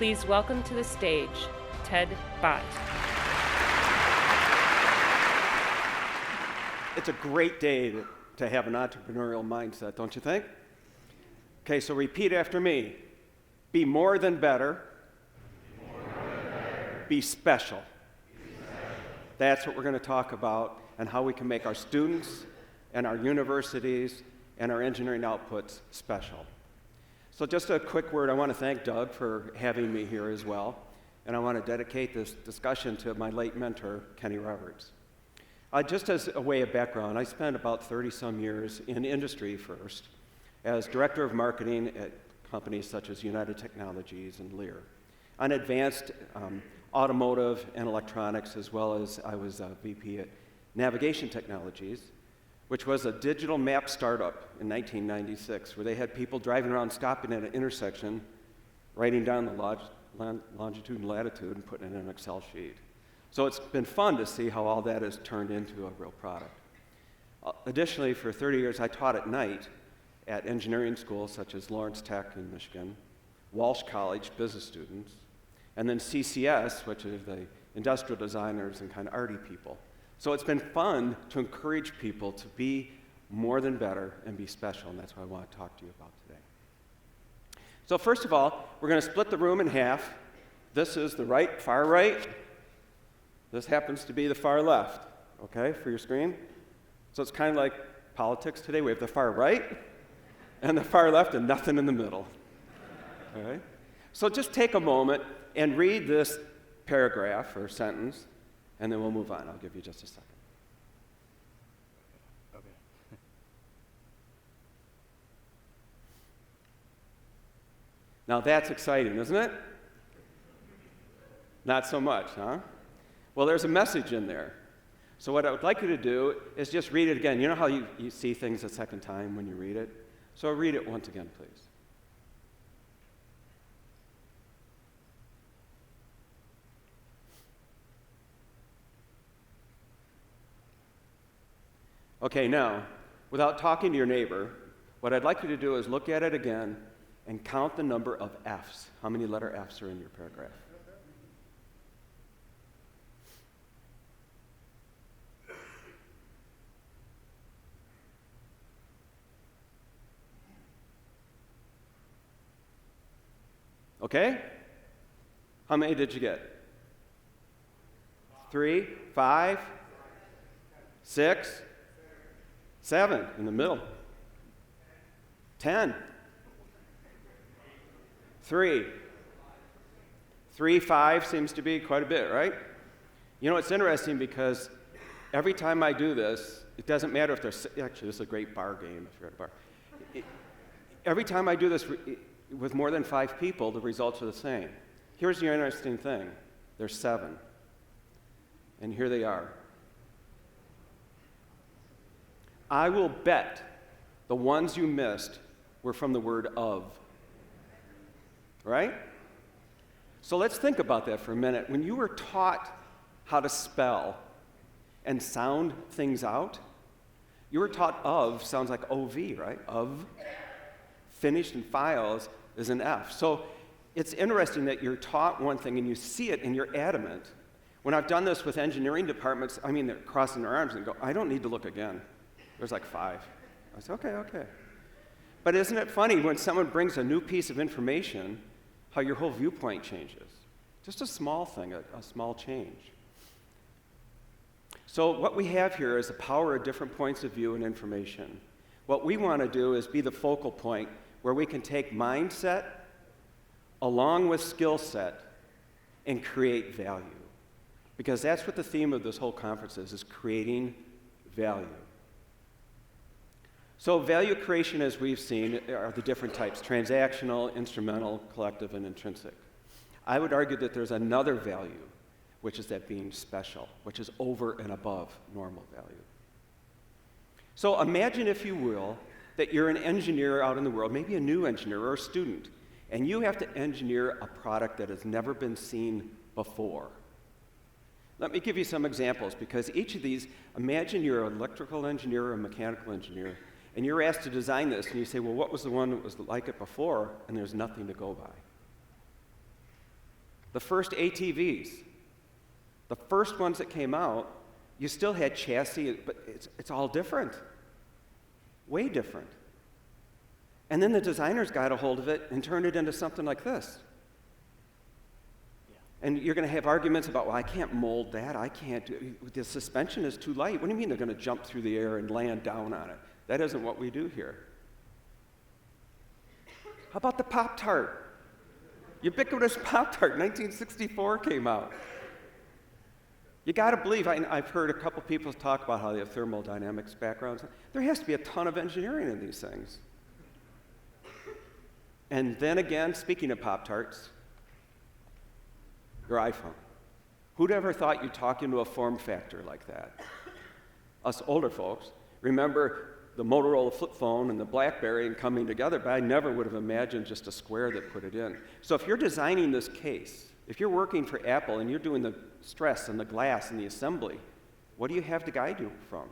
Please welcome to the stage, Ted Bott. It's a great day to have an entrepreneurial mindset, don't you think? Okay, so repeat after me. Be more than better. Be special. That's what we're going to talk about, and how we can make our students and our universities and our engineering outputs special. So just a quick word, I want to thank Doug for having me here as well, and I want to dedicate this discussion to my late mentor, Kenny Roberts. Just as a way of background, I spent about 30-some years in industry first as director of marketing at companies such as United Technologies and Lear on advanced automotive and electronics, as well as I was a VP at Navigation Technologies, which was a digital map startup in 1996, where they had people driving around, stopping at an intersection, writing down the longitude and latitude and putting it in an Excel sheet. So it's been fun to see how all that has turned into a real product. Additionally, for 30 years, I taught at night at engineering schools such as Lawrence Tech in Michigan, Walsh College, business students, and then CCS, which is the industrial designers and kind of arty people. So it's been fun to encourage people to be more than better and be special, and that's what I want to talk to you about today. So first of all, we're going to split the room in half. This is the right, far right. This happens to be the far left, okay, for your screen. So it's kind of like politics today. We have the far right and the far left and nothing in the middle. All right? So just take a moment and read this paragraph or sentence, and then we'll move on. I'll give you just a second. Okay. Now that's exciting, isn't it? Not so much, huh? Well, there's a message in there. So what I would like you to do is just read it again. You know how you see things a second time when you read it? So read it once again, please. Okay, now, without talking to your neighbor, what I'd like you to do is look at it again and count the number of F's. How many letter F's are in your paragraph? Okay? How many did you get? 3, 5, 6, 7 in the middle. 10. 3. 3, 5 seems to be quite a bit, right? You know, it's interesting because every time I do this, it doesn't matter if there's, actually, this is a great bar game if you're at a bar. Every time I do this with more than 5 people, the results are the same. Here's the interesting thing. There's 7. And here they are. I will bet the ones you missed were from the word of. Right? So let's think about that for a minute. When you were taught how to spell and sound things out, you were taught of sounds like OV, right? Of. Finished in files is an F. So it's interesting that you're taught one thing and you see it and you're adamant. When I've done this with engineering departments, I mean, they're crossing their arms and go, I don't need to look again. There's like 5. I say, okay. But isn't it funny when someone brings a new piece of information, how your whole viewpoint changes? Just a small thing, a small change. So what we have here is the power of different points of view and information. What we want to do is be the focal point where we can take mindset along with skill set and create value. Because that's what the theme of this whole conference is creating value. So value creation, as we've seen, are the different types: transactional, instrumental, collective, and intrinsic. I would argue that there's another value, which is that being special, which is over and above normal value. So imagine, if you will, that you're an engineer out in the world, maybe a new engineer or a student, and you have to engineer a product that has never been seen before. Let me give you some examples, because each of these, imagine you're an electrical engineer or a mechanical engineer, and you're asked to design this, and you say, well, what was the one that was like it before? And there's nothing to go by. The first ATVs, the first ones that came out, you still had chassis, but it's all different. Way different. And then the designers got a hold of it and turned it into something like this. And you're going to have arguments about, well, I can't mold that. I can't do it. The suspension is too light. What do you mean they're going to jump through the air and land down on it? That isn't what we do here. How about the Pop-Tart? Ubiquitous Pop-Tart, 1964 came out. You got to believe, I've heard a couple people talk about how they have thermodynamics backgrounds. There has to be a ton of engineering in these things. And then again, speaking of Pop-Tarts, your iPhone. Who'd ever thought you'd talk into a form factor like that? Us older folks remember the Motorola flip phone and the BlackBerry and coming together, but I never would have imagined just a square that put it in. So if you're designing this case, if you're working for Apple and you're doing the stress and the glass and the assembly, what do you have to guide you from?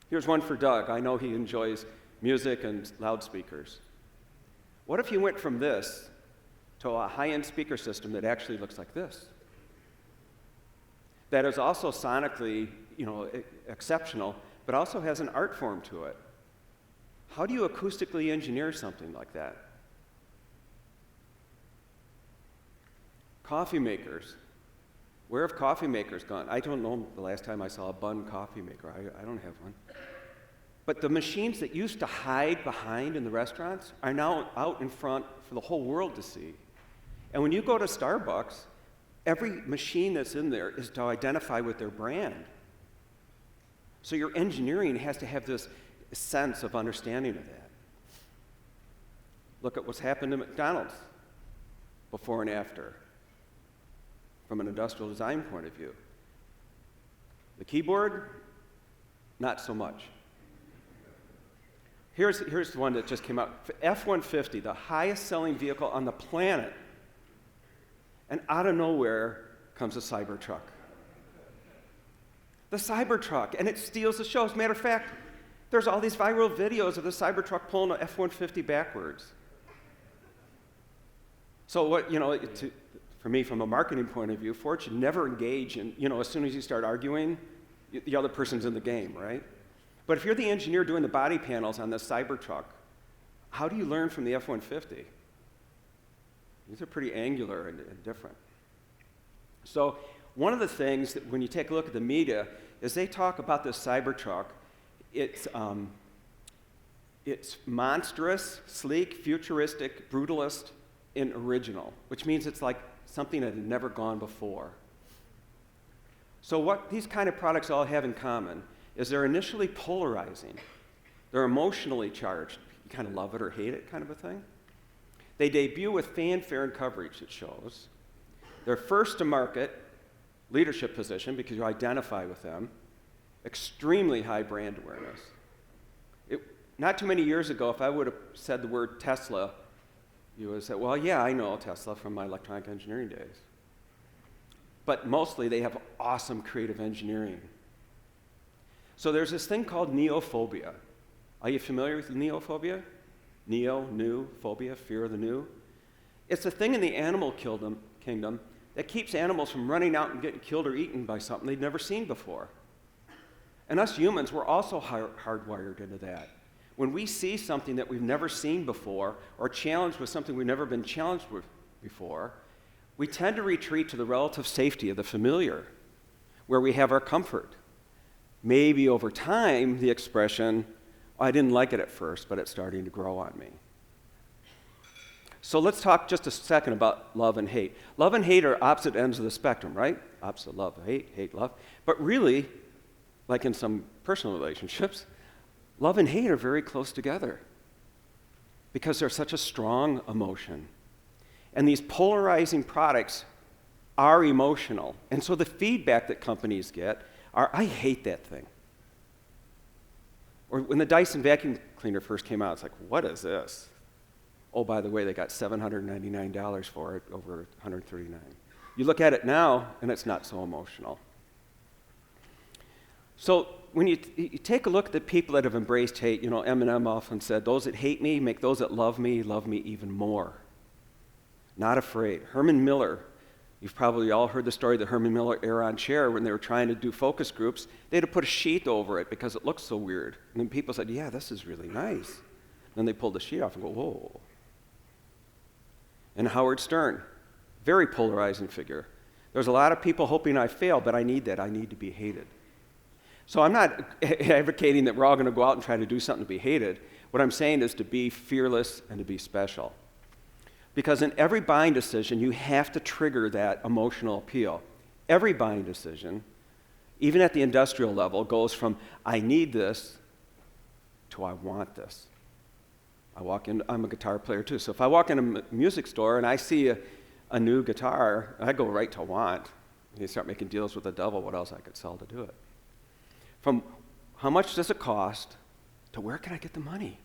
Here's one for Doug. I know he enjoys music and loudspeakers. What if you went from this to a high-end speaker system that actually looks like this? That is also sonically, exceptional, but also has an art form to it. How do you acoustically engineer something like that? Coffee makers. Where have coffee makers gone? I don't know the last time I saw a Bunn coffee maker. I don't have one. But the machines that used to hide behind in the restaurants are now out in front for the whole world to see. And when you go to Starbucks, every machine that's in there is to identify with their brand. So your engineering has to have this sense of understanding of that. Look at what's happened to McDonald's before and after, from an industrial design point of view. The keyboard, not so much. Here's the one that just came out. F-150, the highest selling vehicle on the planet. And out of nowhere comes a Cybertruck. The Cybertruck, and it steals the show. As a matter of fact, there's all these viral videos of the Cybertruck pulling an F-150 backwards. So for me, from a marketing point of view, Ford should never engage in, as soon as you start arguing, the other person's in the game, right? But if you're the engineer doing the body panels on the Cybertruck, how do you learn from the F-150? These are pretty angular and different. So one of the things that when you take a look at the media is they talk about this Cybertruck. It's monstrous, sleek, futuristic, brutalist, and original, which means it's like something that had never gone before. So what these kind of products all have in common is they're initially polarizing. They're emotionally charged. You kind of love it or hate it kind of a thing. They debut with fanfare and coverage, it shows. They're first to market, leadership position because you identify with them, extremely high brand awareness. Not too many years ago, if I would have said the word Tesla, you would have said, well, yeah, I know Tesla from my electronic engineering days. But mostly they have awesome creative engineering. So there's this thing called neophobia. Are you familiar with neophobia? Neo, new, phobia, fear of the new. It's a thing in the animal kingdom that keeps animals from running out and getting killed or eaten by something they'd never seen before. And us humans, we're also hardwired into that. When we see something that we've never seen before or challenged with something we've never been challenged with before, we tend to retreat to the relative safety of the familiar, where we have our comfort. Maybe over time, the expression, I didn't like it at first, but it's starting to grow on me. So let's talk just a second about love and hate. Love and hate are opposite ends of the spectrum, right? Opposite love, hate, love. But really, like in some personal relationships, love and hate are very close together because they're such a strong emotion. And these polarizing products are emotional. And so the feedback that companies get are, I hate that thing. Or when the Dyson vacuum cleaner first came out, it's like, what is this? Oh, by the way, they got $799 for it over $139. You look at it now, and it's not so emotional. So when you take a look at the people that have embraced hate, Eminem often said, those that hate me make those that love me even more. not afraid. Herman Miller, you've probably all heard the story of the Herman Miller Aeron chair. When they were trying to do focus groups, they had to put a sheet over it because it looked so weird. And then people said, yeah, this is really nice. Then they pulled the sheet off and go, whoa. And Howard Stern, very polarizing figure. There's a lot of people hoping I fail, but I need that. I need to be hated. So I'm not advocating that we're all going to go out and try to do something to be hated. What I'm saying is to be fearless and to be special. Because in every buying decision, you have to trigger that emotional appeal. Every buying decision, even at the industrial level, goes from I need this to I want this. I'm a guitar player too, so if I walk in a music store and I see a new guitar, I go right to want. You start making deals with the devil, what else I could sell to do it. From how much does it cost to where can I get the money?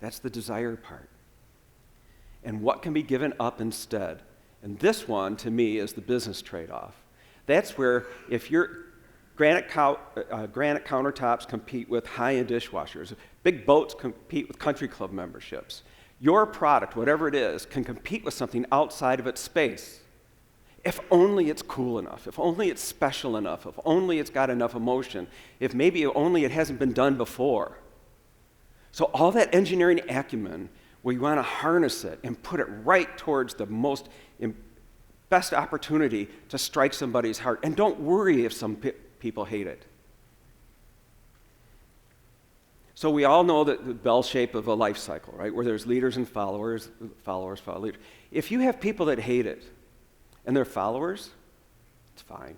That's the desire part. And what can be given up instead? And this one, to me, is the business trade-off. That's where if your granite countertops compete with high-end dishwashers, big boats compete with country club memberships, your product, whatever it is, can compete with something outside of its space. If only it's cool enough, if only it's special enough, if only it's got enough emotion, if maybe only it hasn't been done before. So all that engineering acumen, where you want to harness it and put it right towards the best opportunity to strike somebody's heart. And don't worry if some people hate it. So we all know that the bell shape of a life cycle, right? Where there's leaders and followers follow leaders. If you have people that hate it and they're followers, it's fine.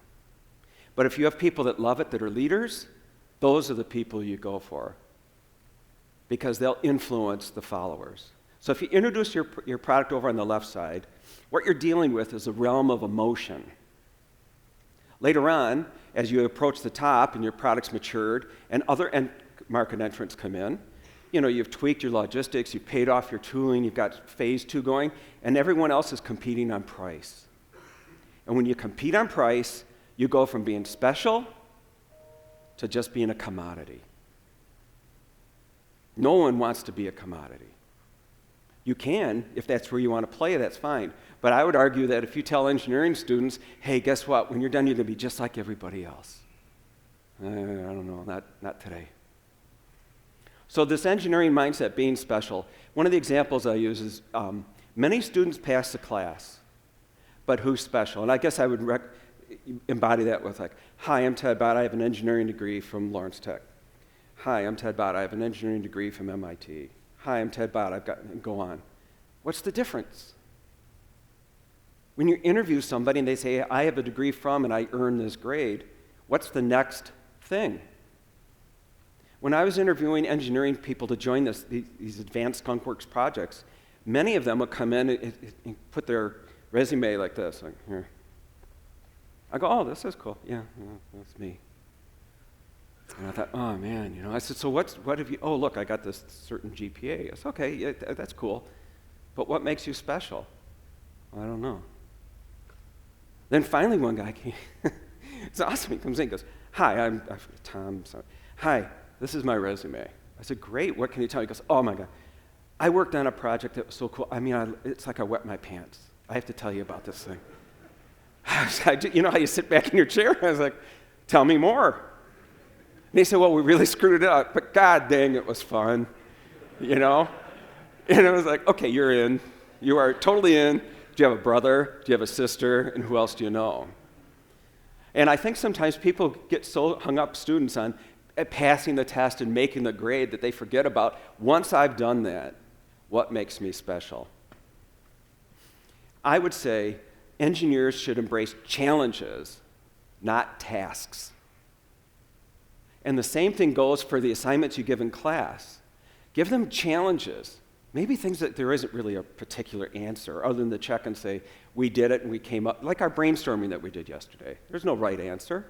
But if you have people that love it, that are leaders, those are the people you go for, because they'll influence the followers. So if you introduce your product over on the left side, what you're dealing with is a realm of emotion. Later on, as you approach the top and your product's matured and other market entrants come in, you've tweaked your logistics, you've paid off your tooling, you've got phase 2 going, and everyone else is competing on price. And when you compete on price, you go from being special to just being a commodity. No one wants to be a commodity. You can, if that's where you want to play, that's fine. But I would argue that if you tell engineering students, hey, guess what? When you're done, you're going to be just like everybody else. I don't know, not today. So this engineering mindset, being special, one of the examples I use is many students pass the class, but who's special? And I guess I would embody that with hi, I'm Ted Bott, I have an engineering degree from Lawrence Tech. Hi, I'm Ted Bott, I have an engineering degree from MIT. Hi, I'm Ted Bott, go on. What's the difference? When you interview somebody and they say, I have a degree from and I earned this grade, what's the next thing? When I was interviewing engineering people to join these advanced skunkworks projects, many of them would come in and put their resume like this, here. I go, oh, this is cool. Yeah, that's me. And I thought, oh man, I said, so what have you, oh look, I got this certain GPA. I said, okay, yeah, that's cool. But what makes you special? Well, I don't know. Then finally one guy came, it's awesome, he comes in and goes, hi, I'm Tom, sorry. Hi, this is my resume. I said, great, what can you tell me? He goes, oh my God, I worked on a project that was so cool. I mean, it's like I wet my pants. I have to tell you about this thing. You know how you sit back in your chair? I was like, tell me more. And they said, well, we really screwed it up, but God dang, it was fun, And it was like, okay, you're in. You are totally in. Do you have a brother? Do you have a sister? And who else do you know? And I think sometimes people get so hung up, students, on passing the test and making the grade that they forget about, once I've done that, what makes me special? I would say engineers should embrace challenges, not tasks. And the same thing goes for the assignments you give in class. Give them challenges, maybe things that there isn't really a particular answer other than to check and say, we did it and we came up, like our brainstorming that we did yesterday. There's no right answer.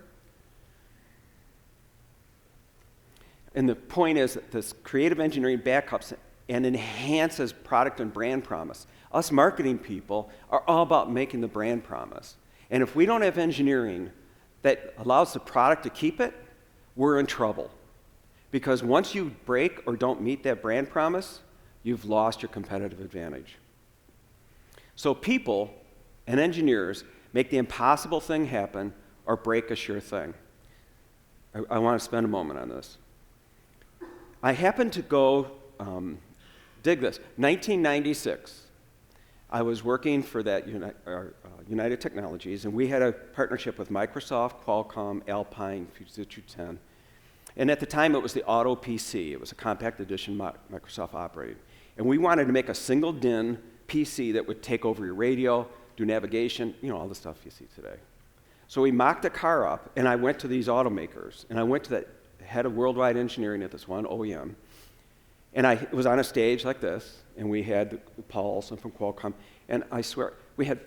And the point is that this creative engineering backups and enhances product and brand promise. Us marketing people are all about making the brand promise. And if we don't have engineering that allows the product to keep it, we're in trouble. Because once you break or don't meet that brand promise, you've lost your competitive advantage. So people and engineers make the impossible thing happen or break a sure thing. I want to spend a moment on this. I happened to go, dig this, 1996. I was working for that United Technologies, and we had a partnership with Microsoft, Qualcomm, Alpine, Fujitsu 10. And at the time, it was the Auto PC. It was a compact edition Microsoft operating. And we wanted to make a single DIN PC that would take over your radio, do navigation, all the stuff you see today. So we mocked a car up, and I went to these automakers, and I went to the head of worldwide engineering at this one OEM, and I was on a stage like this, and we had Paul Olson from Qualcomm, and I swear, we had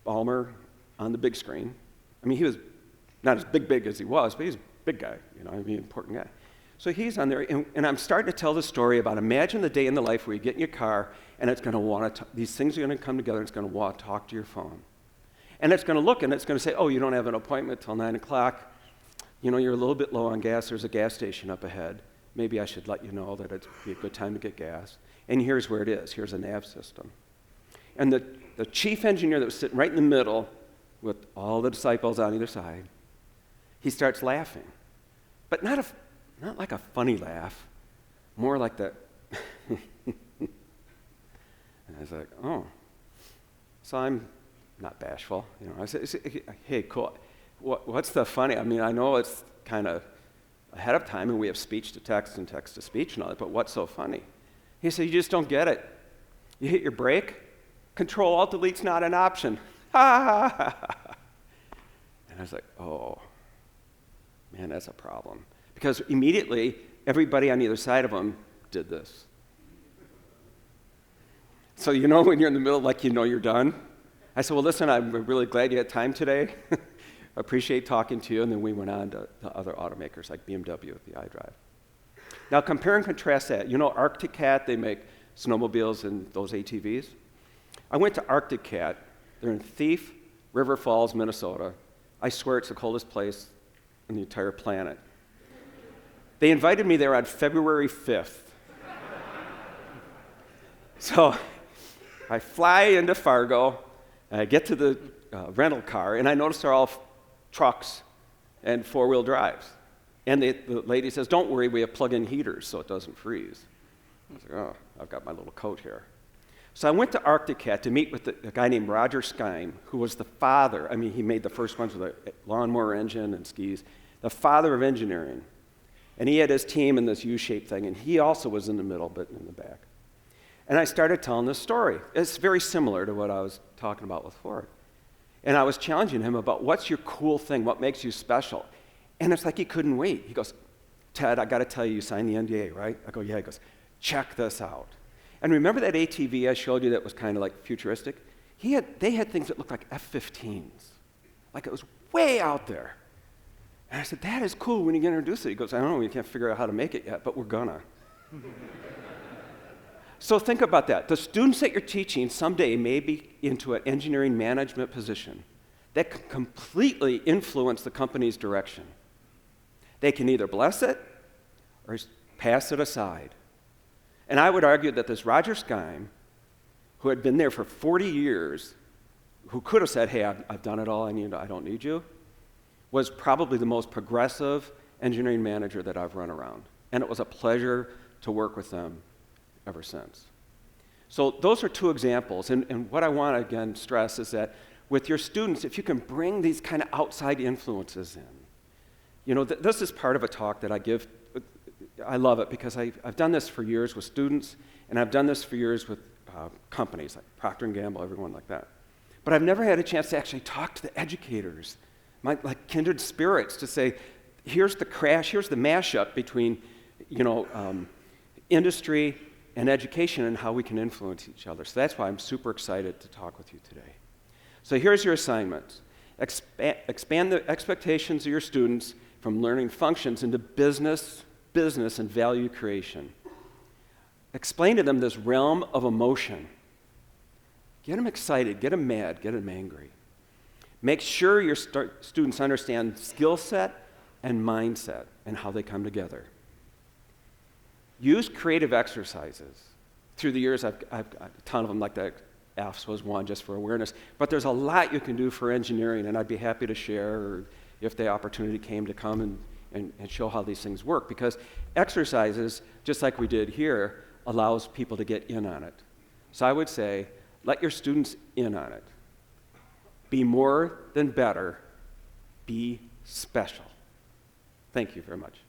Ballmer on the big screen. I mean, he was not as big as he was, but he's a big guy, important guy. So he's on there, and I'm starting to tell the story about imagine the day in the life where you get in your car, and it's going to want to, these things are going to come together, and it's going to want to talk to your phone. And it's going to look, and it's going to say, oh, you don't have an appointment till 9 o'clock. You're a little bit low on gas. There's a gas station up ahead. Maybe I should let you know that it'd be a good time to get gas. And here's where it is. Here's a nav system. And the chief engineer that was sitting right in the middle with all the disciples on either side, he starts laughing. But not like a funny laugh, more like that. And I was like, oh. So I'm not bashful. I said, hey, cool. What's the funny? I mean, I know it's kind of ahead of time, and we have speech to text and text to speech and all that, but what's so funny? He said, you just don't get it. You hit your brake, Control-Alt-Delete's not an option. Ha ha ha. And I was like, oh, man, that's a problem. Because immediately, everybody on either side of him did this. So when you're in the middle, like you're done? I said, well, listen, I'm really glad you had time today. I appreciate talking to you. And then we went on to other automakers like BMW with the iDrive. Now, compare and contrast that. Arctic Cat, they make snowmobiles and those ATVs. I went to Arctic Cat. They're in Thief, River Falls, Minnesota. I swear it's the coldest place on the entire planet. They invited me there on February 5th. So I fly into Fargo, and I get to the rental car, and I notice they're all trucks and four-wheel drives. And the lady says, don't worry, we have plug-in heaters so it doesn't freeze. I was like, oh, I've got my little coat here. So I went to Arctic Cat to meet with a guy named Roger Skyme, who was the father. I mean, he made the first ones with a lawnmower engine and skis, the father of engineering. And he had his team in this U-shaped thing, and he also was in the middle, but in the back. And I started telling this story. It's very similar to what I was talking about with Ford. And I was challenging him about what's your cool thing, what makes you special. And it's like he couldn't wait. He goes, Ted, I got to tell you, you signed the NDA, right? I go, yeah. He goes, check this out. And remember that ATV I showed you that was kind of like futuristic? They had things that looked like F-15s. Like it was way out there. And I said, that is cool. When are you going to introduce it? He goes, I don't know. We can't figure out how to make it yet, but we're gonna. So think about that. The students that you're teaching someday may be into an engineering management position that can completely influence the company's direction. They can either bless it or pass it aside. And I would argue that this Roger Skyme, who had been there for 40 years, who could have said, hey, I've done it all, I don't need you, was probably the most progressive engineering manager that I've run around. And it was a pleasure to work with them ever since. So those are two examples. And what I want to, again, stress is that with your students, if you can bring these kind of outside influences in, this is part of a talk that I give. I love it because I've done this for years with students, and I've done this for years with companies like Procter & Gamble, everyone like that. But I've never had a chance to actually talk to the educators, like kindred spirits, to say, here's the crash, here's the mashup between, industry and education and how we can influence each other. So that's why I'm super excited to talk with you today. So here's your assignment. Expand the expectations of your students from learning functions into business and value creation. Explain to them this realm of emotion. Get them excited, get them mad, get them angry. Make sure your students understand skill set and mindset and how they come together. Use creative exercises. Through the years, I've got a ton of them, like the F's was one just for awareness. But there's a lot you can do for engineering, and I'd be happy to share, or if the opportunity came to come and show how these things work. Because exercises, just like we did here, allows people to get in on it. So I would say, let your students in on it. Be more than better. Be special. Thank you very much.